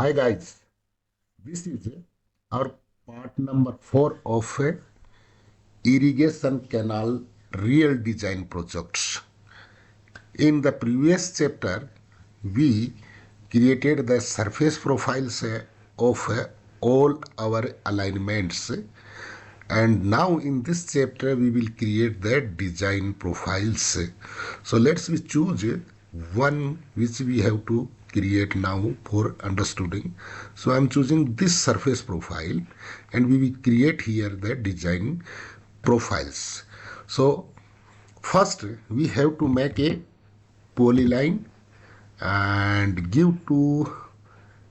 Hi guys, this is our part number 4 of irrigation canal real design projects. In the previous chapter, we created the surface profiles of all our alignments, and now in this chapter we will create the design profiles. So let's we choose one which we have to create now for understanding. So I'm choosing this surface profile and we will create here the design profiles. So first we have to make a polyline and give to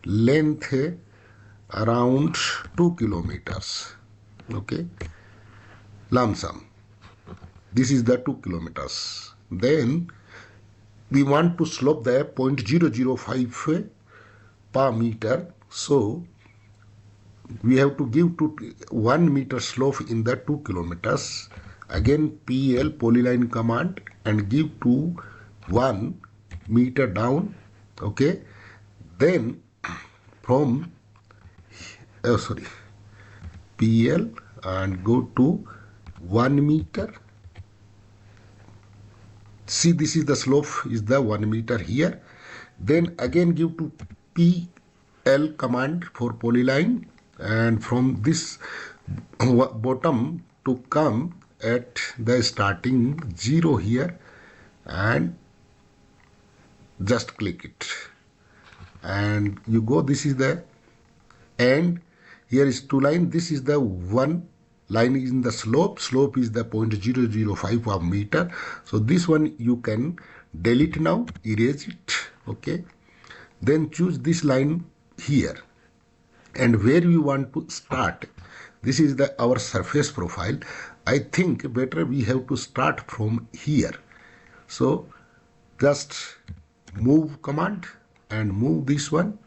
length around 2 kilometers. Okay, lump sum. This is the 2 kilometers. Then we want to slope the 0.005 per meter. So we have to give to 1 meter slope in the 2 kilometers. Again PL polyline command and give to 1 meter down. Okay. Then from PL and go to 1 meter. See, this is the slope is the 1 meter here. Then again give to PL command for polyline and from this bottom to come at the starting 0 here and just click it and you go. This is the end. Here is 2 line. This is the 1 line is in the slope. Slope is the 0.005 of meter. So this one you can delete now, erase it. Okay. Then choose this line here and where you want to start. This is the our surface profile. I think better we have to start from here. So just move command and move this one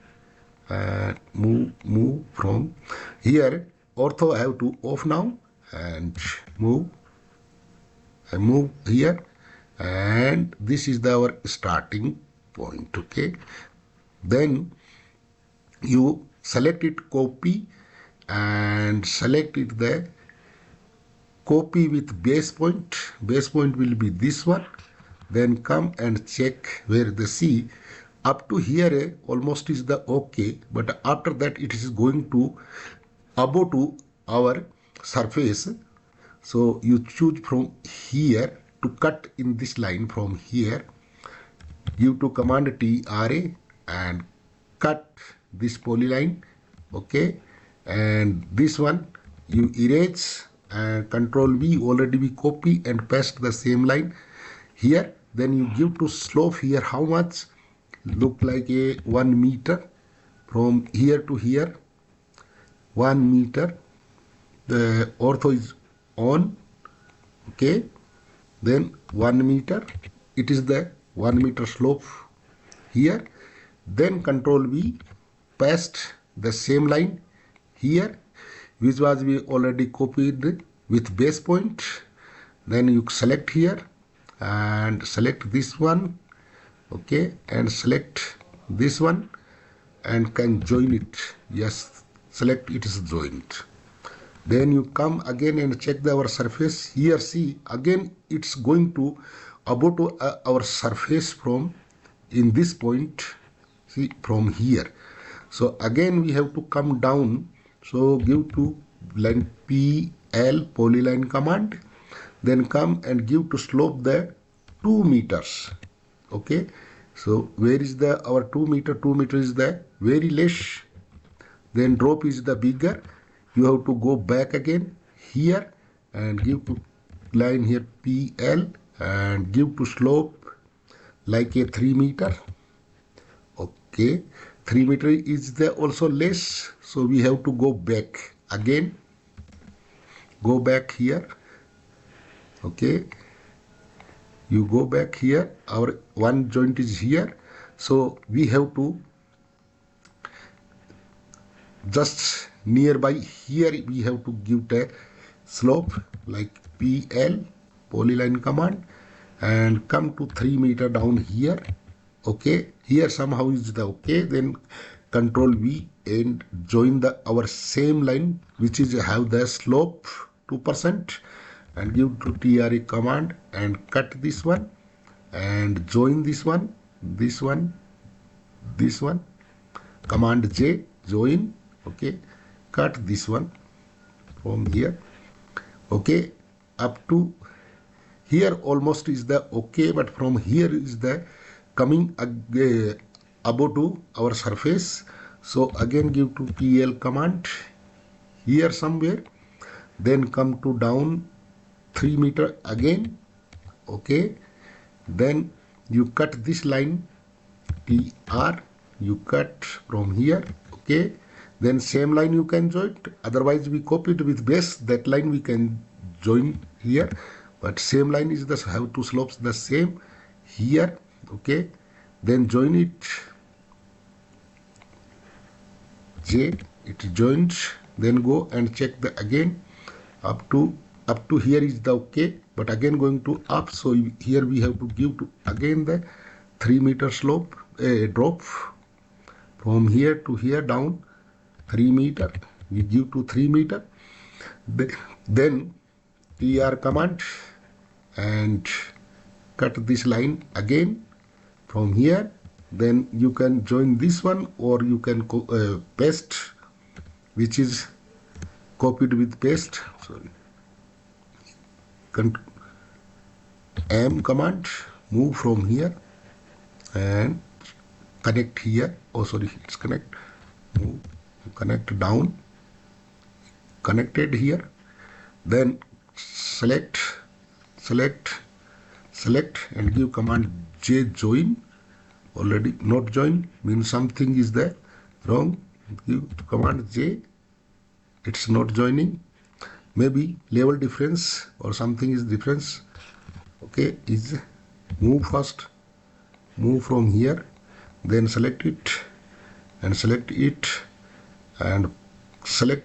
and move from here. Ortho I have to off now and move. I move here and this is our starting point. Okay. Then you select it, copy and select it the copy with base point. Base point will be this one. Then come and check where the C up to here almost is the okay, but after that it is going to above to our surface. So you choose from here to cut in this line from here. Give to command TRA and cut this polyline. Okay, and this one you erase and Control V. Already we copy and paste the same line here. Then you give to slope here how much, look like a 1 meter from here to here, 1 meter. The ortho is on. Okay, then 1 meter, it is the 1 meter slope here. Then Control V, paste the same line here which was we already copied with base point. Then you select here and select this one. Okay, and select this one and can join it. Yes, select it is joined. Then you come again and check our surface here. See, again it's going to about to our surface from in this point. See, from here. So again we have to come down. So give to line PL polyline command. Then come and give to slope the 2 meters. Okay, so where is the our 2 meter? 2 meter is the very less. Then drop is the bigger. You have to go back again here and give to line here PL and give to slope like a 3 meter. Okay, 3 meter is the also less. So we have to go back again. Go back here. Okay, you go back here. Our one joint is here. So we have to just nearby here we have to give the slope like PL polyline command and come to 3 meter down here. Okay, here somehow is the okay. Then Control V and join our same line which is have the slope 2%, and give to TRA command and cut this one and join this one, command J, join, okay, cut this one from here, okay, up to here almost is the okay, but from here is the coming above to our surface. So again give to PL command here somewhere, then come to down 3 meter again, okay, then you cut this line TR, you cut from here, okay, then same line you can join, otherwise we copy it with base, that line we can join here, but same line is the have two slopes the same here, okay, then join it J, it joins, then go and check the again up to here is the okay, but again going to up, so here we have to give to again the 3 meter slope drop from here to here down 3 meter, we give to 3 meter, then TR command and cut this line again from here, then you can join this one or you can paste, which is copied with paste, sorry, M command, move from here and connect here, oh sorry, it's connect, move, connect down, connected here, then select and give command J, join, already not join means something is there wrong, give command J, it's not joining, maybe level difference or something is difference, okay, is move first, move from here, then select it and select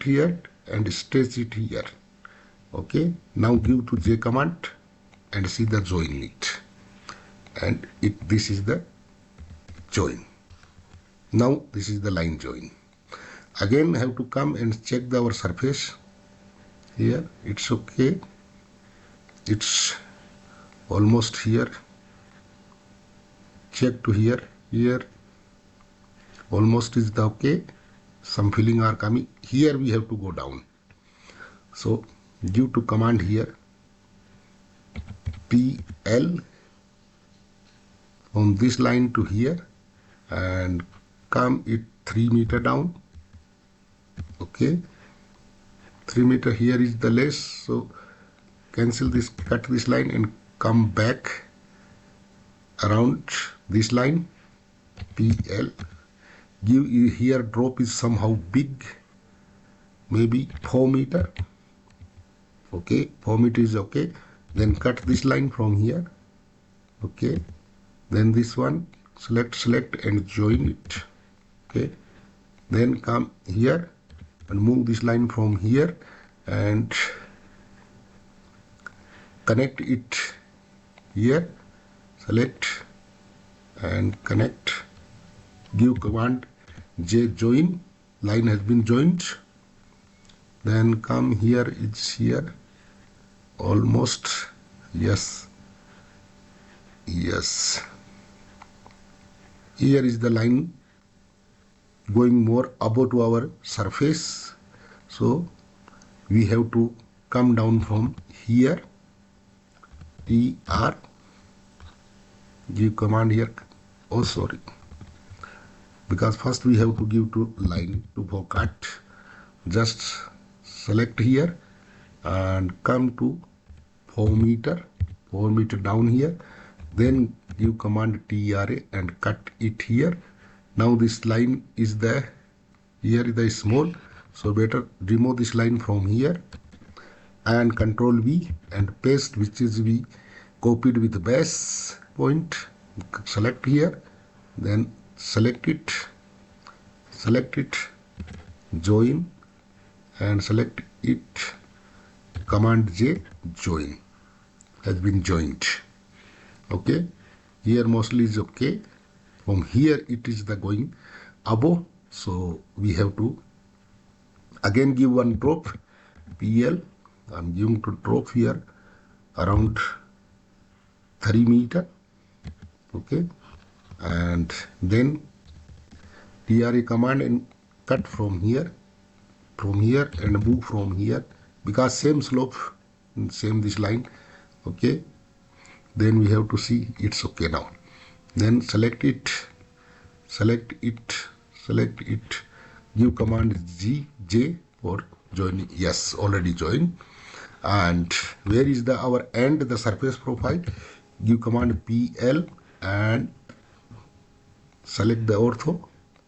here and stretch it here, okay, now give to J command and see the join it, and this is the join. Now this is the line join. Again have to come and check our surface here, it's okay, it's almost here, check to here almost is the okay, some filling are coming, here we have to go down, so give to command here PL from this line to here and come it 3 meter down, okay, 3 meter here is the less, so cancel this, cut this line and come back around this line PL, give here drop is somehow big, maybe 4 meter, okay, 4 meter is okay, then cut this line from here, okay, then this one select and join it, okay, then come here and move this line from here and connect it here, select and connect, give command J, join, line has been joined, then come here, it's here almost, yes, here is the line going more above to our surface, so we have to come down from here, TR, give command here, oh sorry, because first we have to give to line to cut, just select here and come to 4 meter down here, then give command TRA and cut it here. Now this line is there, here is the small, so better remove this line from here and control V and paste, which is we copied with the base point, select here, then select it, join and select it, command J, join, has been joined, okay, here mostly is okay, from here it is the going above, So we have to again give one drop PL. I'm giving to drop here around 3 meter. Okay, and then TRA command and cut from here and move from here, because same slope, same this line. Okay, then we have to see it's okay now. Then select it, give command J for joining. Yes, already joined. And where is our end, the surface profile? Give command PL and select the ortho,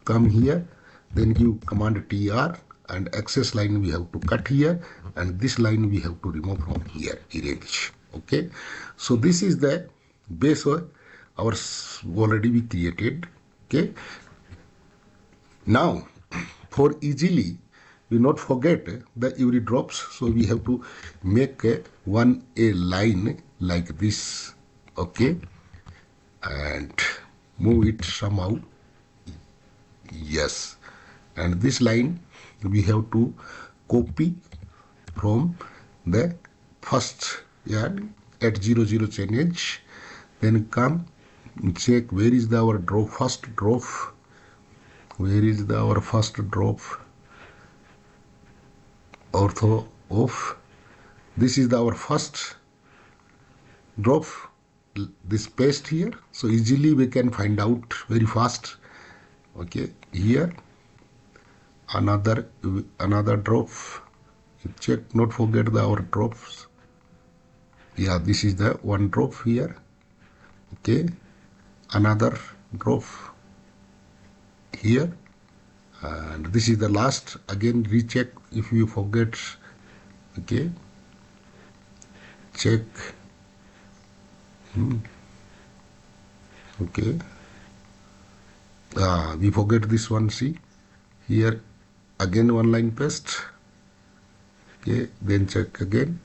come here, then give command TR, and access line we have to cut here, and this line we have to remove from here, erase. Okay, so this is the base our already we created. Okay, now for easily we not forget the every drops, so we have to make a line like this. Okay, and move it somehow. Yes, and this line we have to copy from the first yard at 0 change. Then come check where is our drop, first drop. Where is our first drop? Ortho of. This is our first drop. This paste here, so easily we can find out very fast. Okay, here another drop. Check, not forget our drops. Yeah, this is the one drop here. Okay, another drop here, and this is the last. Again recheck if you forget. Okay, check. Okay, we forget this one. See here, again one line paste. Okay, then check again.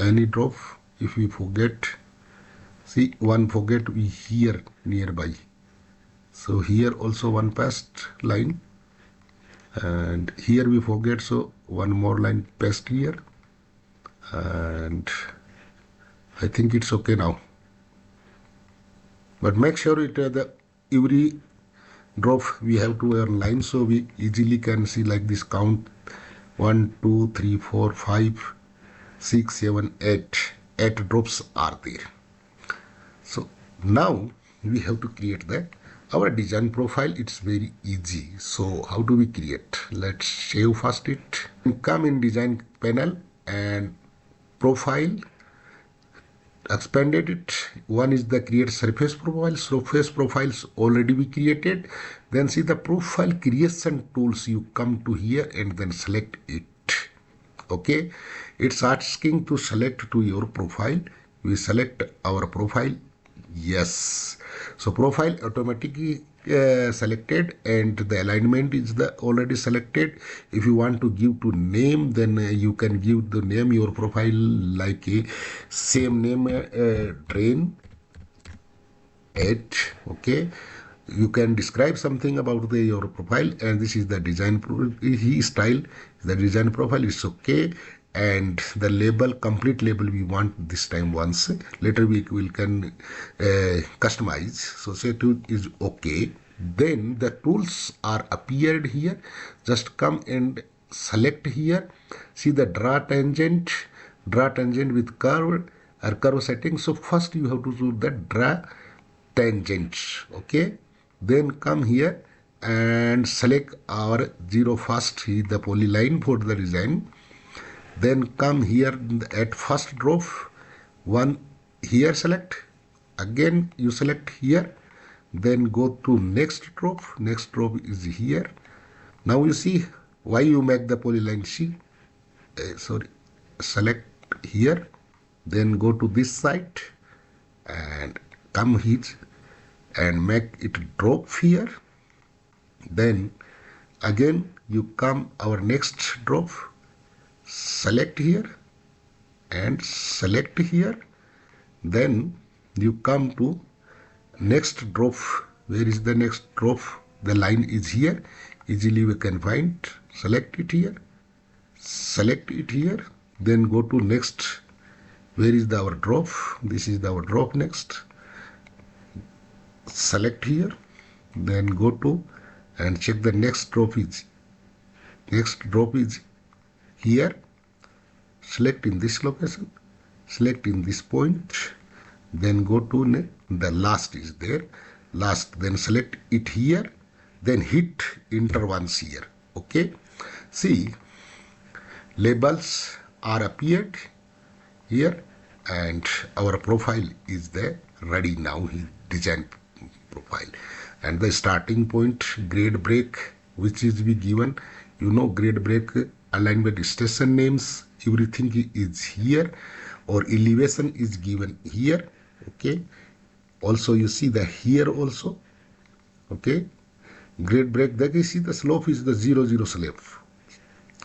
Any drop if we forget. See, one forget we here nearby. So here also one paste line, and here we forget, so one more line paste here, and I think it's okay now. But make sure it the every drop we have to earn line, so we easily can see like this count 1 2 3 4 5 6 7 8 8 drops are there. So now we have to create our design profile. It's very easy. So how do we create? Let's save first it. Come in design panel and profile, expanded it. One is the create surface profile. Surface profiles already we created. Then see the profile creation tools. You come to here and then select it. Okay, it's asking to select to your profile. We select our profile. Yes, so profile automatically selected, and the alignment is the already selected. If you want to give to name, then you can give the name your profile like a same name, drain 8. Okay, you can describe something about your profile, and this is the design style. The design profile is okay, and the label, complete label we want this time once. Later we can customize. So set to is okay. Then the tools are appeared here. Just come and select here. See the draw tangent with curve or curve setting. So first you have to do the draw tangent. Okay, then come here and select our 0 first, the polyline for the design. Then come here at first drop, one here select, again you select here, then go to next drop is here. Now you see why you make the polyline. See, select here, then go to this side and come here and make it drop here. Then again you come our next drop, select here and select here. Then you come to next drop Where is the next drop? The line is here. Easily we can find. Select it here. Select it here. Then go to next. Where is our drop? This is our drop next. Select here. Then go to and check the next drop is. Next drop is here. Select in this location. Select in this point. Then go to the last is there. Last. Then select it here. Then hit enter once here. Okay. See, labels are appeared here and our profile is there ready now. Design profile and the starting point grade break which is be given. You know, grade break alignment station names, everything is here, or elevation is given here. Okay. Also you see the here also. Okay. Grade break, that you see the slope is the 0 0 slope.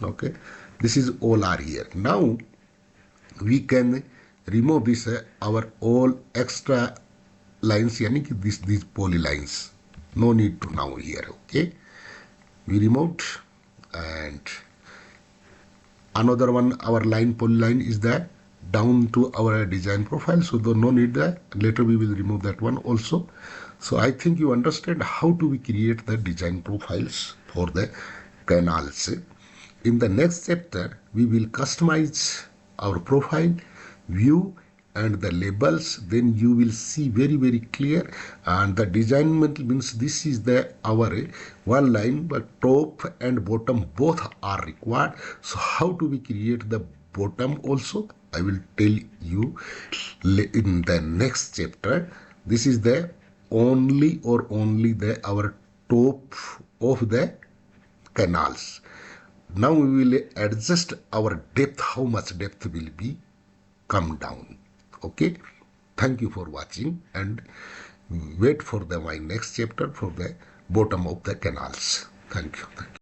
Okay. This is all are here. Now we can remove this our all extra lines, yani these polylines. No need to now here. Okay. We removed and another one, our line polyline is there down to our design profile. So no need that. Later we will remove that one also. So I think you understand how do we create the design profiles for the canals. In the next chapter, we will customize our profile, view and the labels. Then you will see very, very clear. And the design means this is the our one line, but top and bottom both are required. So how do we create the bottom also? I will tell you in the next chapter. This is the only the our top of the canals. Now we will adjust our depth, how much depth will be come down. Okay. Thank you for watching and wait for my next chapter for the bottom of the canals. Thank you.